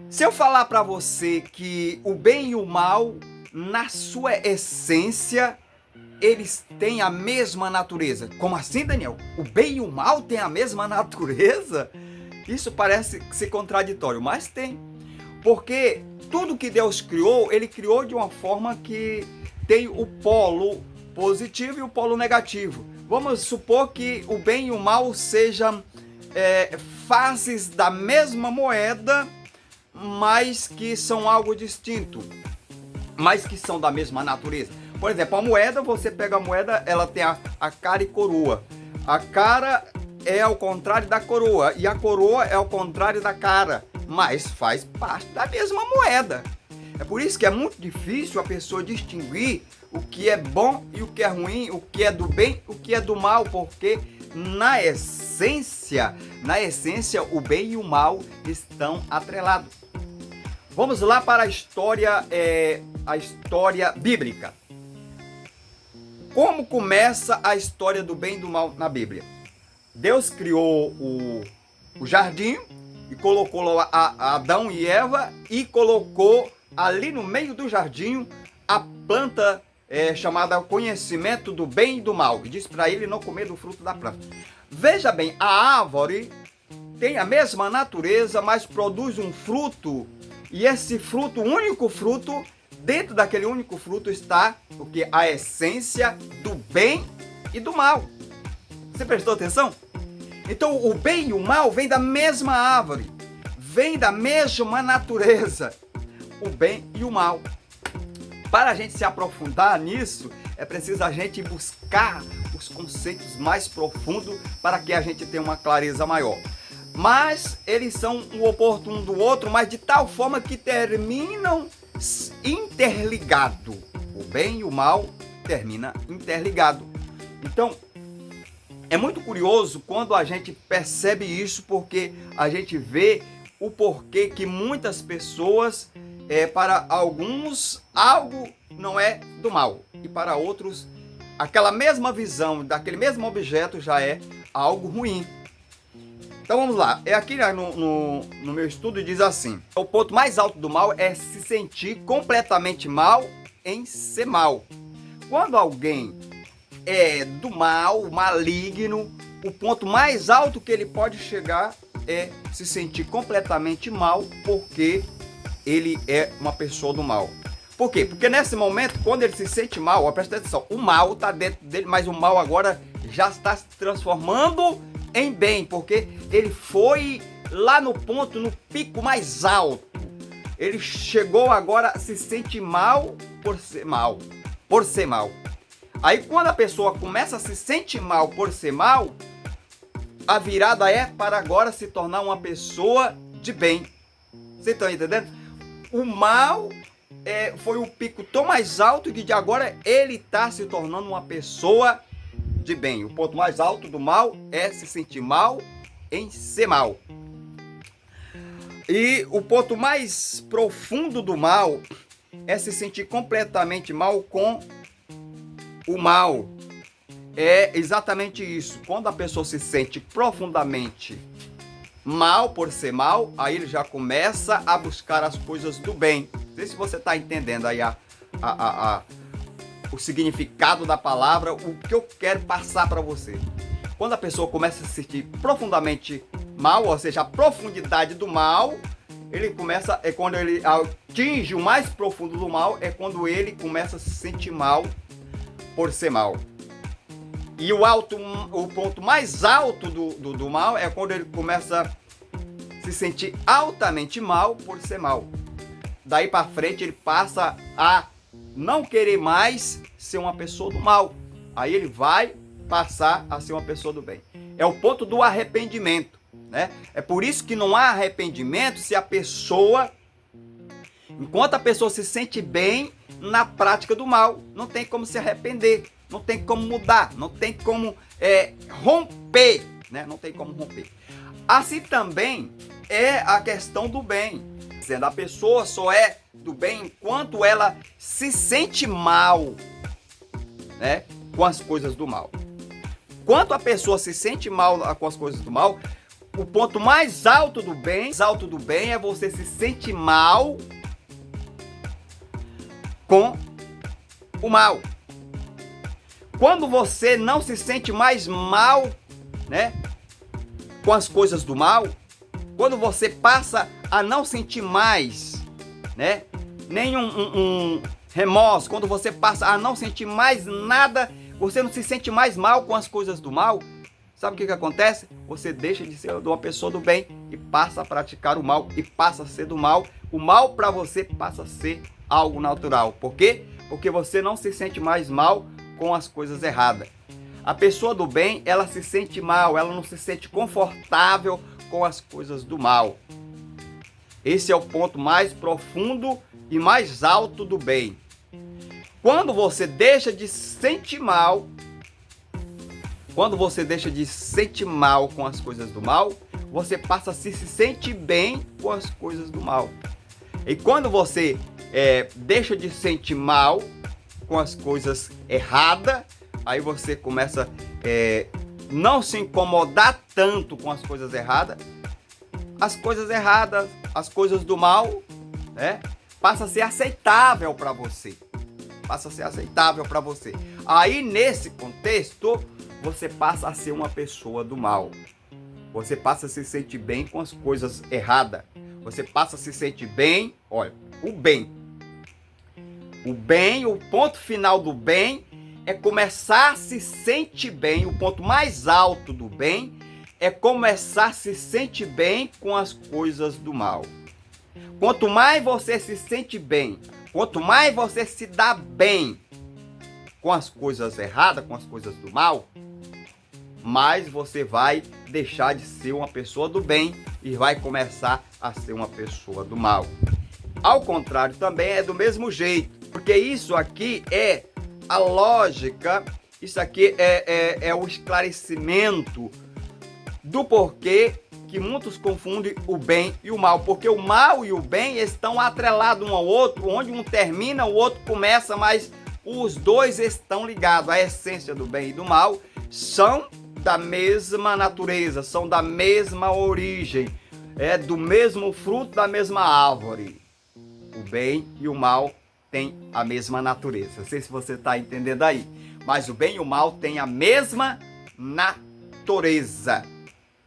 Se eu falar para você que o bem e o mal, na sua essência, eles têm a mesma natureza. Como assim, Daniel? O bem e o mal têm a mesma natureza? Isso parece ser contraditório, mas tem. Porque tudo que Deus criou, ele criou de uma forma que tem o polo positivo e o polo negativo. Vamos supor que o bem e o mal sejam faces da mesma moeda, mas que são algo distinto, mas que são da mesma natureza. Por exemplo, a moeda, você pega a moeda, ela tem a cara e coroa. A cara é ao contrário da coroa e a coroa é ao contrário da cara, mas faz parte da mesma moeda. É por isso que é muito difícil a pessoa distinguir o que é bom e o que é ruim, o que é do bem, o que é do mal, porque na essência, o bem e o mal estão atrelados. Vamos lá para a história bíblica. Como começa a história do bem e do mal na Bíblia? Deus criou o jardim e colocou lá a Adão e Eva e colocou ali no meio do jardim a planta chamada conhecimento do bem e do mal. E disse para ele não comer do fruto da planta. Veja bem, a árvore tem a mesma natureza, mas produz um fruto. E esse fruto, o único fruto, dentro daquele único fruto está o que? A essência do bem e do mal. Você prestou atenção? Então o bem e o mal vêm da mesma árvore, vêm da mesma natureza, o bem e o mal. Para a gente se aprofundar nisso, é preciso a gente buscar os conceitos mais profundos para que a gente tenha uma clareza maior. Mas eles são o oposto um do outro, mas de tal forma que terminam interligados. O bem e o mal termina interligado. Então, é muito curioso quando a gente percebe isso, porque a gente vê o porquê que muitas pessoas, para alguns, algo não é do mal. E para outros, aquela mesma visão daquele mesmo objeto já é algo ruim. Então vamos lá, aqui no meu estudo diz assim: o ponto mais alto do mal é se sentir completamente mal em ser mal. Quando alguém é do mal, maligno, o ponto mais alto que ele pode chegar é se sentir completamente mal porque ele é uma pessoa do mal. Por quê? Porque nesse momento, quando ele se sente mal, presta atenção, o mal está dentro dele, mas o mal agora já está se transformando em bem, porque ele foi lá no ponto, no pico mais alto. Ele chegou agora, se sente mal por ser mal. Por ser mal. Aí quando a pessoa começa a se sentir mal por ser mal, a virada é para agora se tornar uma pessoa de bem. Vocês estão entendendo? O mal foi o pico tão mais alto que de agora ele está se tornando uma pessoa de bem. O ponto mais alto do mal é se sentir mal em ser mal. E o ponto mais profundo do mal é se sentir completamente mal com o mal. É exatamente isso. Quando a pessoa se sente profundamente mal por ser mal, aí ele já começa a buscar as coisas do bem. Não sei se você está entendendo aí o significado da palavra, o que eu quero passar para você. Quando a pessoa começa a se sentir profundamente mal, ou seja, a profundidade do mal, ele começa, quando ele atinge o mais profundo do mal, é quando ele começa a se sentir mal por ser mal. E o ponto mais alto do mal é quando ele começa a se sentir altamente mal por ser mal. Daí para frente ele passa a não querer mais ser uma pessoa do mal. Aí ele vai passar a ser uma pessoa do bem. É o ponto do arrependimento, né? É por isso que não há arrependimento se a pessoa, enquanto a pessoa se sente bem na prática do mal, não tem como se arrepender, não tem como mudar, não tem como romper, né? Não tem como romper. Assim também é a questão do bem. Dizendo, a pessoa só é do bem enquanto ela se sente mal, né, com as coisas do mal. Quanto a pessoa se sente mal com as coisas do mal, o ponto mais alto do bem é você se sentir mal com o mal. Quando você não se sente mais mal, né, com as coisas do mal, quando você passa a não sentir mais, né, nenhum remorso, quando você passa a não sentir mais nada, você não se sente mais mal com as coisas do mal, sabe o que acontece? Você deixa de ser uma pessoa do bem e passa a praticar o mal e passa a ser do mal. O mal para você passa a ser algo natural. Por quê? Porque você não se sente mais mal com as coisas erradas. A pessoa do bem, ela se sente mal, ela não se sente confortável com as coisas do mal. Esse é o ponto mais profundo e mais alto do bem. Quando você deixa de se sentir mal, quando você deixa de se sentir mal com as coisas do mal, você passa a se sentir bem com as coisas do mal. E quando você deixa de se sentir mal com as coisas erradas, aí você começa a não se incomodar tanto com as coisas erradas. As coisas do mal, né, passa a ser aceitável para você. Passa a ser aceitável para você. Aí, nesse contexto, você passa a ser uma pessoa do mal. Você passa a se sentir bem com as coisas erradas. Você passa a se sentir bem, olha, o bem. O bem, o ponto final do bem é começar a se sentir bem. O ponto mais alto do bem é começar a se sentir bem com as coisas do mal. Quanto mais você se sente bem, quanto mais você se dá bem com as coisas erradas, com as coisas do mal, mais você vai deixar de ser uma pessoa do bem e vai começar a ser uma pessoa do mal. Ao contrário, também é do mesmo jeito, porque isso aqui é a lógica, isso aqui é o esclarecimento do porquê que muitos confundem o bem e o mal, porque o mal e o bem estão atrelados um ao outro, onde um termina, o outro começa, mas os dois estão ligados. A essência do bem e do mal são da mesma natureza, são da mesma origem, é do mesmo fruto da mesma árvore. O bem e o mal têm a mesma natureza. Não sei se você está entendendo aí, mas o bem e o mal têm a mesma natureza.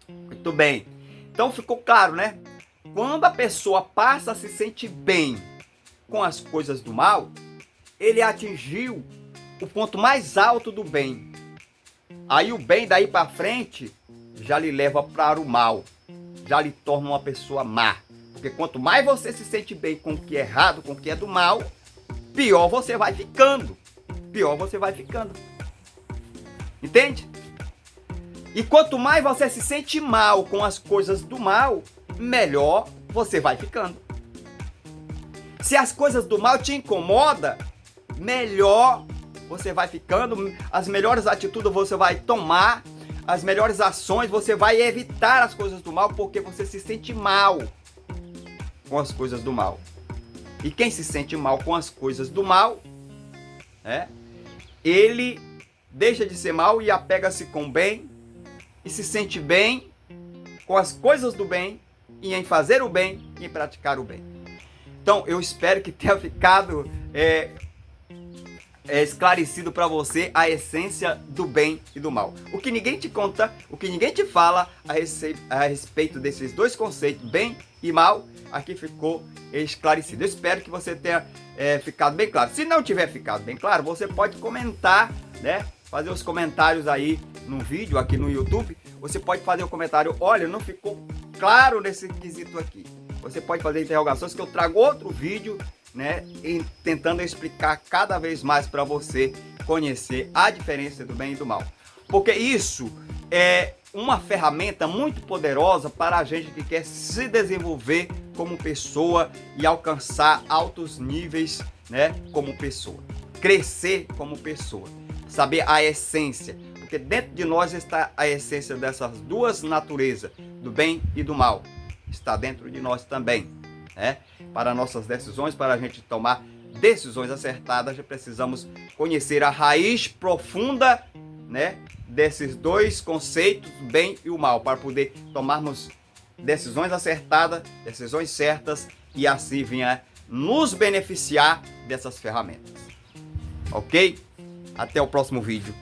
Muito bem. Então ficou claro, né? Quando a pessoa passa a se sentir bem com as coisas do mal, ele atingiu o ponto mais alto do bem. Aí o bem daí para frente já lhe leva para o mal, já lhe torna uma pessoa má. Porque quanto mais você se sente bem com o que é errado, com o que é do mal, pior você vai ficando. Pior você vai ficando. Entende? E quanto mais você se sente mal com as coisas do mal, melhor você vai ficando. Se as coisas do mal te incomodam, melhor você vai ficando. As melhores atitudes você vai tomar, as melhores ações você vai evitar as coisas do mal, porque você se sente mal com as coisas do mal. E quem se sente mal com as coisas do mal, ele deixa de ser mal e apega-se com o bem, e se sente bem com as coisas do bem, e em fazer o bem e em praticar o bem. Então, eu espero que tenha ficado esclarecido para você a essência do bem e do mal. O que ninguém te conta, o que ninguém te fala a respeito desses dois conceitos, bem e mal, aqui ficou esclarecido. Eu espero que você tenha ficado bem claro. Se não tiver ficado bem claro, você pode comentar, né? Fazer os comentários aí no vídeo, aqui no YouTube. Você pode fazer o comentário: olha, não ficou claro nesse quesito aqui. Você pode fazer interrogações que eu trago outro vídeo, né, tentando explicar cada vez mais para você conhecer a diferença do bem e do mal. Porque isso é uma ferramenta muito poderosa para a gente que quer se desenvolver como pessoa e alcançar altos níveis, né, como pessoa. Crescer como pessoa. Saber a essência. Porque dentro de nós está a essência dessas duas naturezas, do bem e do mal. Está dentro de nós também, né? Para nossas decisões, para a gente tomar decisões acertadas, já precisamos conhecer a raiz profunda, né, desses dois conceitos, o bem e o mal, para poder tomarmos decisões acertadas, decisões certas e assim venha nos beneficiar dessas ferramentas. Ok? Até o próximo vídeo.